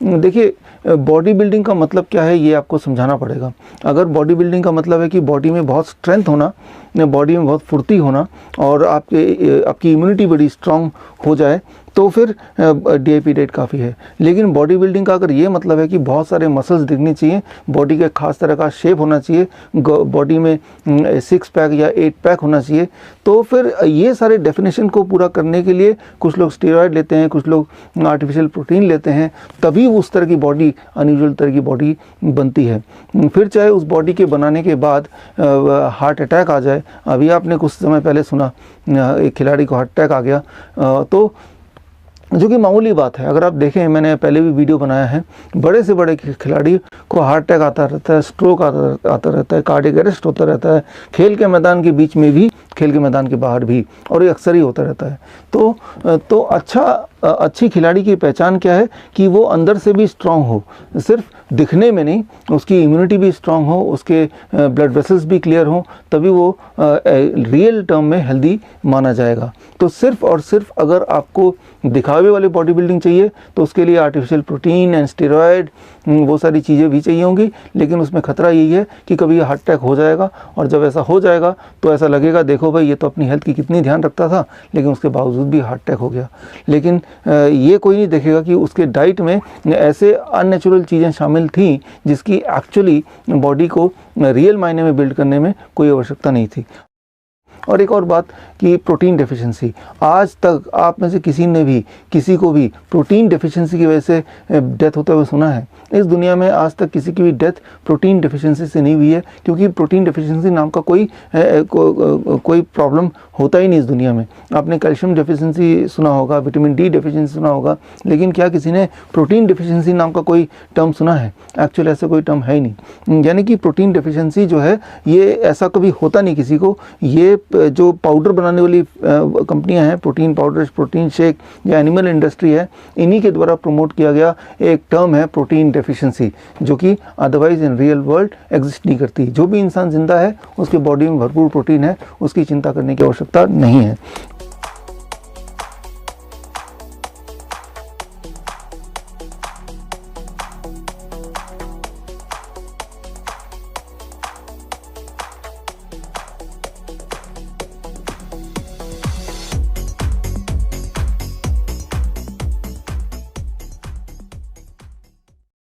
देखिए, body building का मतलब क्या है ये आपको समझाना पड़ेगा। अगर बॉडी बिल्डिंग का मतलब है कि बॉडी में बहुत स्ट्रेंथ होना, बॉडी में बहुत फुर्ती होना और आपकी इम्यूनिटी बड़ी स्ट्रांग हो जाए, तो फिर DIP डाइट काफ़ी है। लेकिन बॉडी बिल्डिंग का अगर ये मतलब है कि बहुत सारे मसल्स दिखने चाहिए, बॉडी के खास तरह का शेप होना चाहिए, बॉडी में 6 पैक या 8 पैक होना चाहिए, तो फिर ये सारे डेफिनेशन को पूरा करने के लिए कुछ लोग स्टेरॉयड लेते हैं, कुछ लोग आर्टिफिशियल प्रोटीन लेते हैं, तभी उस तरह की बॉडी, अनयूजुअल तरह की बॉडी बनती है। फिर चाहे उस बॉडी के बनाने के बाद हार्ट अटैक आ जाए। अभी आपने कुछ समय पहले सुना एक खिलाड़ी को हार्ट अटैक आ गया, तो जो कि मामूली बात है। अगर आप देखें, मैंने पहले भी वीडियो बनाया है, बड़े से बड़े खिलाड़ी को हार्ट अटैक आता रहता है, स्ट्रोक आता रहता है, कार्डियक अरेस्ट होता रहता है, खेल के मैदान के बीच में भी, खेल के मैदान के बाहर भी, और ये अक्सर ही होता रहता है। तो अच्छी खिलाड़ी की पहचान क्या है कि वो अंदर से भी स्ट्रांग हो, सिर्फ दिखने में नहीं, उसकी इम्यूनिटी भी स्ट्रांग हो, उसके ब्लड वेसल्स भी क्लियर हो, तभी वो रियल टर्म में हेल्दी माना जाएगा। तो सिर्फ और सिर्फ अगर आपको दिखावे वाली बॉडी बिल्डिंग चाहिए तो उसके लिए आर्टिफिशियल प्रोटीन एंड स्टेरॉयड, वो सारी चीज़ें भी चाहिए होंगी, लेकिन उसमें ख़तरा यही है कि कभी हार्ट अटैक हो जाएगा, और जब ऐसा हो जाएगा तो ऐसा लगेगा, देखो भाई ये तो अपनी हेल्थ की कितनी ध्यान रखता था, लेकिन उसके बावजूद भी हार्ट अटैक हो गया। लेकिन ये कोई नहीं देखेगा कि उसके डाइट में ऐसे अननेचुरल चीज़ें शामिल थी जिसकी एक्चुअली बॉडी को रियल मायने में बिल्ड करने में कोई आवश्यकता नहीं थी। और एक और बात कि प्रोटीन डेफिशिएंसी, आज तक आप में से किसी को भी प्रोटीन डेफिशिएंसी की वजह से डेथ होते हुए सुना है? इस दुनिया में आज तक किसी की भी डेथ प्रोटीन डेफिशिएंसी से नहीं हुई है, क्योंकि प्रोटीन डेफिशिएंसी नाम का कोई प्रॉब्लम होता ही नहीं इस दुनिया में। आपने कैल्शियम डेफिशिएंसी सुना होगा, विटामिन D डेफिशिएंसी सुना होगा, लेकिन क्या किसी ने प्रोटीन डेफिशिएंसी नाम का कोई टर्म सुना है? एक्चुअली ऐसा कोई टर्म है ही नहीं। यानी कि प्रोटीन डेफिशिएंसी जो है, ये ऐसा कभी होता नहीं किसी को। ये जो पाउडर बनाने वाली कंपनियां हैं, प्रोटीन पाउडर, प्रोटीन शेक, या एनिमल इंडस्ट्री है, इन्हीं के द्वारा प्रमोट किया गया एक टर्म है प्रोटीन डेफिशिएंसी, जो कि otherwise in real world exist नहीं करती। जो भी इंसान जिंदा है उसके बॉडी में भरपूर प्रोटीन है, उसकी चिंता करने की आवश्यकता नहीं है।